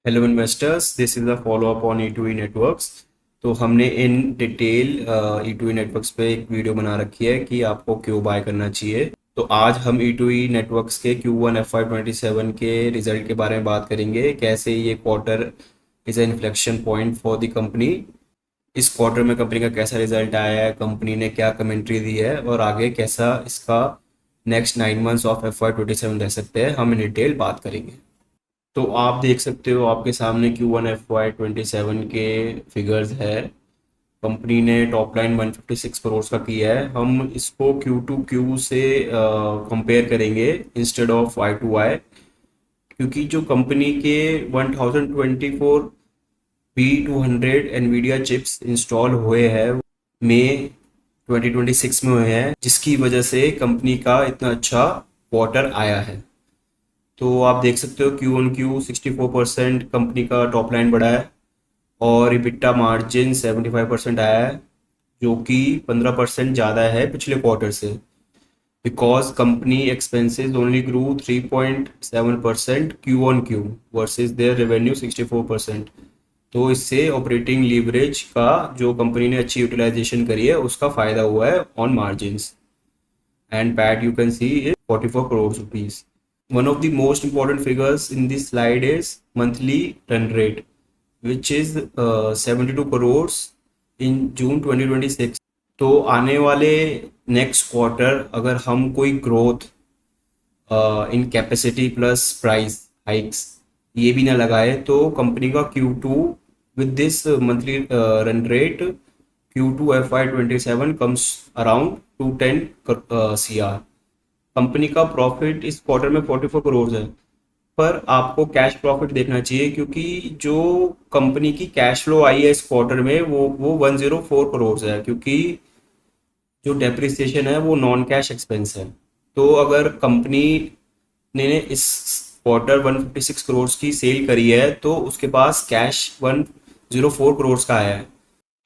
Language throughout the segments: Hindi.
Hello investors, this is a follow up on E2E networks. तो हमने इन डिटेल E2E नेटवर्क्स पे एक वीडियो बना रखी है कि आपको क्यों बाय करना चाहिए। तो आज हम E2E नेटवर्क्स के Q1 FY27 के रिजल्ट के बारे में बात करेंगे, कैसे ये quarter is an inflection point for the company. इस क्वार्टर में कंपनी का कैसा रिजल्ट आया है, कंपनी ने क्या कमेंट्री दी है और आगे कैसा इसका नेक्स्ट 9 मंथ्स ऑफ FY27 रह सकते हैं, हम इन डिटेल बात करेंगे। तो आप देख सकते हो आपके सामने Q1 FY27 के फिगर्स है। कंपनी ने टॉप लाइन 156 करोड़ का किया है। हम इसको Q2Q से कंपेयर करेंगे इंस्टेड ऑफ Y2Y, क्योंकि जो कंपनी के 1024 B200 एनवीडिया चिप्स इंस्टॉल हुए हैं मई 2026 में हुए हैं, जिसकी वजह से कंपनी का इतना अच्छा क्वार्टर आया है। तो आप देख सकते हो Q1Q 64% कंपनी का टॉप लाइन बढ़ा है और इबिट्टा मार्जिन 75% आया है, जो कि 15% ज़्यादा है पिछले क्वार्टर से। Because company expenses only grew 3.7% Q1Q versus their revenue 64%। तो इससे ऑपरेटिंग लीवरेज का जो कंपनी ने अच्छी यूटिलाइजेशन करी है उसका फ़ायदा हुआ है on margins. And PAT you can see is 44 crores rupees. One of the most important figures in this slide is monthly run rate, which is 72 crores in June 2026. तो आने वाले नेक्स्ट क्वार्टर अगर हम कोई growth in capacity plus price hikes ये भी ना लगाए तो कंपनी का Q2 with this monthly run rate Q2 FY27 comes around 210 CR। Company का प्रॉफिट इस क्वार्टर में 44 करोड़ है, पर आपको कैश प्रॉफिट देखना चाहिए, क्योंकि जो कंपनी की कैश फ्लो आई है इस क्वार्टर में वो 104 करोड़ है, क्योंकि जो डेप्रिसिएशन है वो नॉन कैश एक्सपेंस है। तो अगर कंपनी ने इस क्वार्टर 156 करोड़ की सेल करी है तो उसके पास कैश 104 करोड़ का आया है।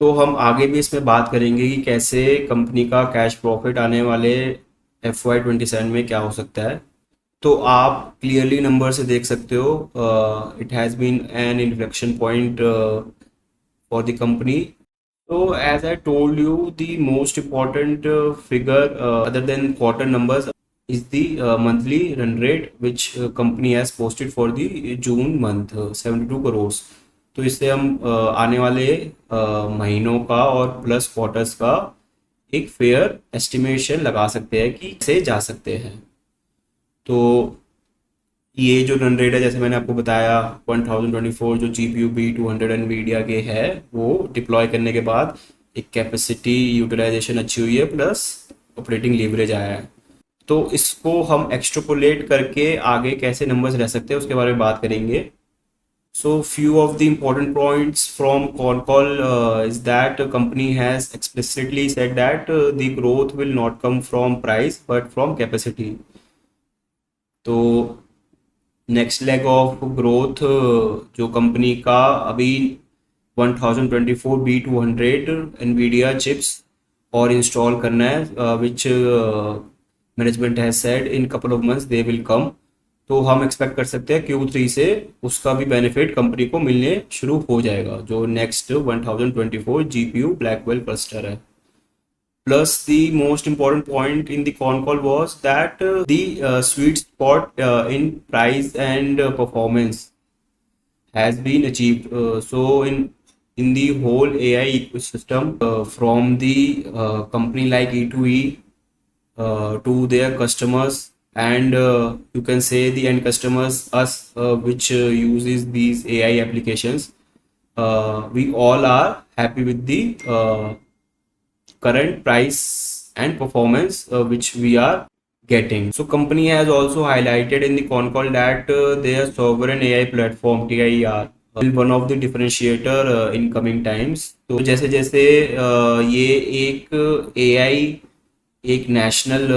तो हम आगे भी इसमें बात करेंगे कि कैसे कंपनी का कैश प्रॉफिट आने वाले FY27 में क्या हो सकता है। तो आप क्लियरली नंबर से देख सकते हो it has been an inflection point for the company. So as I told you, the most important figure other than quarter numbers is the monthly run rate which company has posted for the June month, 72 crores। तो इससे हम आने वाले महीनों का और प्लस क्वार्टर्स का एक फेयर एस्टिमेशन लगा सकते हैं कि से जा सकते हैं। तो ये जो रन रेट है, जैसे मैंने आपको बताया, 1024 जो GPU B200 एनवीडिया के है वो डिप्लॉय करने के बाद एक कैपेसिटी यूटिलाइजेशन अच्छी हुई है प्लस ऑपरेटिंग लीवरेज आया है। तो इसको हम एक्सट्रपोलेट करके आगे कैसे नंबर्स रह सकते हैं उसके बारे में बात करेंगे। So few of the important points from call is that company has explicitly said that the growth will not come from price but from capacity। तो नेक्स्ट लेग ऑफ ग्रोथ जो कंपनी का अभी 1024 B200 एनवीडिया चिप्स और इंस्टॉल करना है, which management has said in couple of months they will come. तो हम एक्सपेक्ट कर सकते हैं Q3 से उसका भी बेनिफिट कंपनी को मिलने शुरू हो जाएगा, जो नेक्स्ट 1024 GPU ब्लैकवेल क्लस्टर है। Plus, the most important point in the con call was that the sweet spot in price and performance has been achieved. So, in the whole AI ecosystem, from the company like E2E to their customers, and you can say the end customers, us, which uses these AI applications, we all are happy with the current price and performance which we are getting. So company has also highlighted in the con call that their sovereign AI platform TIER will one of the differentiator in coming times। तो जैसे जैसे ये एक AI एक नेशनल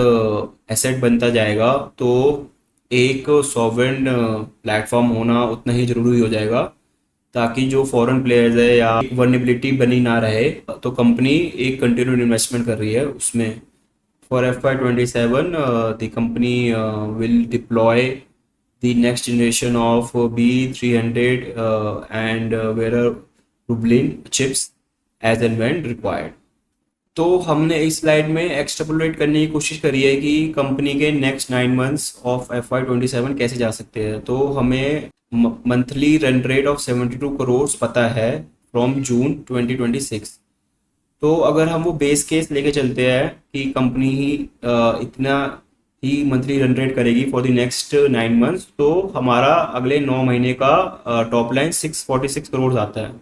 एसेट बनता जाएगा, तो एक सॉवरेन प्लेटफॉर्म होना उतना ही ज़रूरी हो जाएगा, ताकि जो फॉरेन प्लेयर्स है या वर्नेबिलिटी बनी ना रहे। तो कंपनी एक कंटिन्यूड इन्वेस्टमेंट कर रही है उसमें। For FY27 the company will deploy the next generation of B300 and Rublin chips as and when required. तो हमने इस स्लाइड में एक्सट्रापोलेट करने की कोशिश करी है कि कंपनी के नेक्स्ट 9 मंथ्स ऑफ FY27 कैसे जा सकते हैं। तो हमें monthly run rate of 72 crore पता है फ्रॉम जून 2026। तो अगर हम वो बेस केस लेके चलते हैं कि कंपनी ही इतना ही मंथली रन रेट करेगी फॉर द नेक्स्ट 9 मंथ्स, तो हमारा अगले 9 महीने का टॉप लाइन 646 करोड़ आता है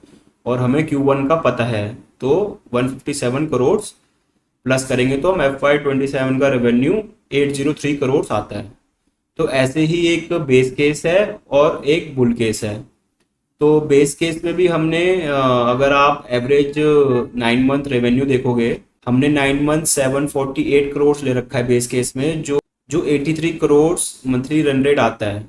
और हमें Q1 का पता है, तो 157 करोड़ प्लस करेंगे तो हम FY27 का रेवेन्यू 803 करोड़ आता है। तो ऐसे ही एक बेस केस है और एक बुल केस है। तो बेस केस में भी हमने अगर आप एवरेज 9 मंथ रेवेन्यू देखोगे, हमने 9 मंथ 748 करोड़ ले रखा है बेस केस में, जो 83 करोड़ मंथली रन रेट आता है।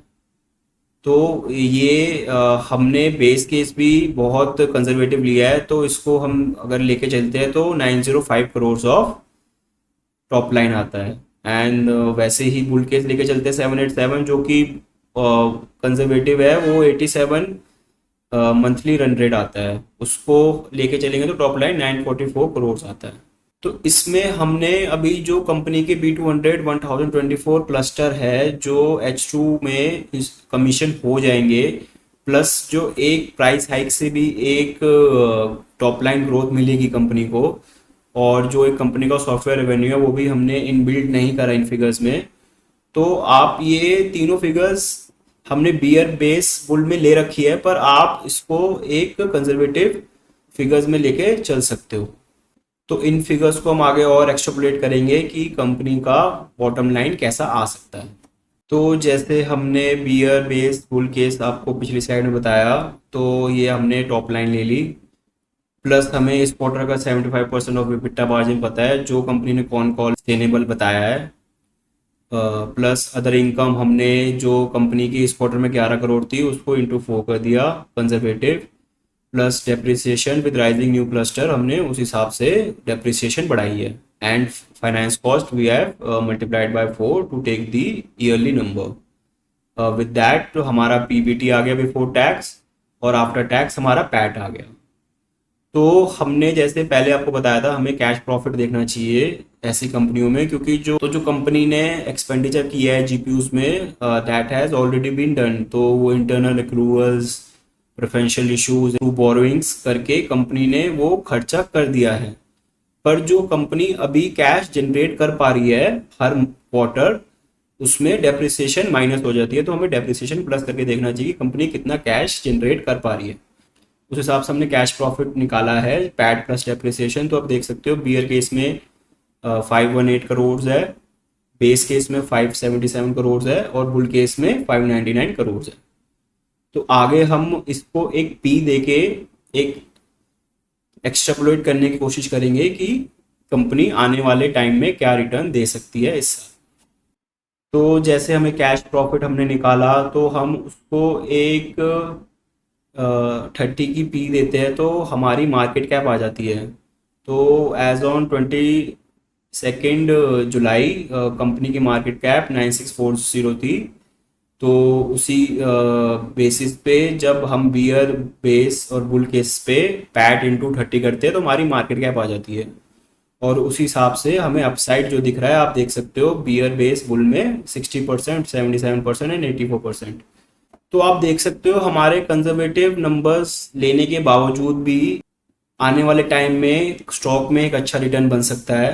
तो ये हमने बेस केस भी बहुत कंजर्वेटिव लिया है, तो इसको हम अगर लेके चलते हैं तो 905 करोड़ ऑफ टॉप लाइन आता है। एंड वैसे ही बुल केस लेके चलते हैं 787, जो कि कंजर्वेटिव है, वो 87 मंथली रन रेट आता है। उसको लेके चलेंगे तो टॉप लाइन 944 करोड़ आता है। तो इसमें हमने अभी जो कंपनी के B200 1024 क्लस्टर है जो H2 में कमीशन हो जाएंगे, प्लस जो एक प्राइस हाइक से भी एक टॉप लाइन ग्रोथ मिलेगी कंपनी को, और जो एक कंपनी का सॉफ्टवेयर रेवेन्यू है वो भी हमने इनबिल्ड नहीं करा इन फिगर्स में। तो आप ये तीनों फिगर्स हमने बियर बेस बुल में ले रखी है, पर आप इसको एक कंजर्वेटिव फिगर्स में लेके चल सकते हो। तो इन फिगर्स को हम आगे और एक्सट्रापोलेट करेंगे कि कंपनी का बॉटम लाइन कैसा आ सकता है। तो जैसे हमने बियर बेस बुल केस आपको पिछली स्लाइड में बताया, तो ये हमने टॉप लाइन ले ली, प्लस हमें इस क्वार्टर का 75% ऑफ EBITDA मार्जिन पता है जो कंपनी ने कॉन कॉल सस्टेनेबल बताया है, प्लस अदर इनकम हमने जो कंपनी की इस क्वार्टर में 11 करोड़ थी उसको इंटू 4 कर दिया conservative, plus depreciation with rising new cluster हमने उस हिसाब से डेप्रिसिएशन बढ़ाई है, and finance cost we have multiplied by 4 to take the yearly number. With that हमारा PBT आ गया बिफोर टैक्स, और आफ्टर टैक्स हमारा पैट आ गया। तो हमने जैसे पहले आपको बताया था हमें कैश प्रॉफिट देखना चाहिए ऐसी कंपनियों में, क्योंकि जो कंपनी ने एक्सपेंडिचर किया है GPUs में that has already been done. तो वो internal accruals, preferential issues, borrowings करके कंपनी ने वो खर्चा कर दिया है। पर जो कंपनी अभी कैश जनरेट कर पा रही है हर क्वार्टर, उसमें डेप्रिसिएशन माइनस हो जाती है। तो हमें डेप्रिसिएशन प्लस करके देखना चाहिए कि कंपनी कितना कैश जनरेट कर पा रही है। उस हिसाब से हमने कैश प्रॉफिट निकाला है, पैट प्लस डेप्रिसिएशन। तो आप देख सकते हो बियर केस में 518 करोड़ है, बेस केस में 577 करोड़ है, और बुल केस में 599 करोड़ है। तो आगे हम इसको एक P देके एक एक्सट्रापोलेट करने की कोशिश करेंगे कि कंपनी आने वाले टाइम में क्या रिटर्न दे सकती है इस साल। तो जैसे हमें कैश प्रॉफिट हमने निकाला, तो हम उसको एक 30 की P देते हैं तो हमारी मार्केट कैप आ जाती है। तो एज ऑन 22 जुलाई कंपनी की मार्केट कैप 9640 थी। तो उसी बेसिस पे जब हम बियर बेस और बुल केस पे पैट इंटू 30 करते हैं तो हमारी मार्केट कैप आ जाती है, और उसी हिसाब से हमें अपसाइड जो दिख रहा है आप देख सकते हो बियर बेस बुल में 60%, 77% एंड 84%। तो आप देख सकते हो हमारे कंजर्वेटिव नंबर्स लेने के बावजूद भी आने वाले टाइम में स्टॉक में एक अच्छा रिटर्न बन सकता है।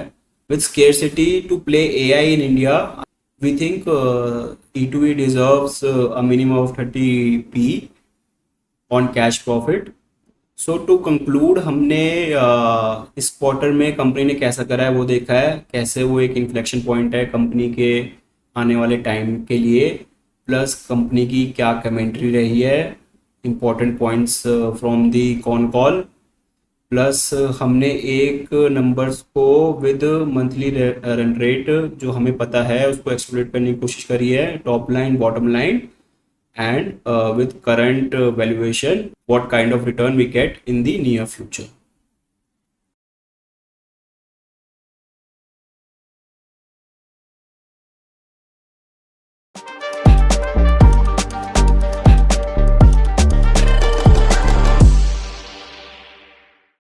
With scarcity to play AI in India, we think E2E deserves a minimum of 30p on cash profit. So to conclude, हमने इस क्वार्टर में कंपनी ने कैसा करा है वो देखा है, कैसे वो एक इन्फ्लेक्शन पॉइंट है कंपनी के आने वाले टाइम के लिए, प्लस कंपनी की क्या कमेंट्री रही है, important points from the con call, plus हमने एक नंबर्स को विद मंथली रन रेट जो हमें पता है उसको एक्सप्लोरेट करने की कोशिश करी है, top line, bottom line, and with current valuation what kind of return we get in the near future.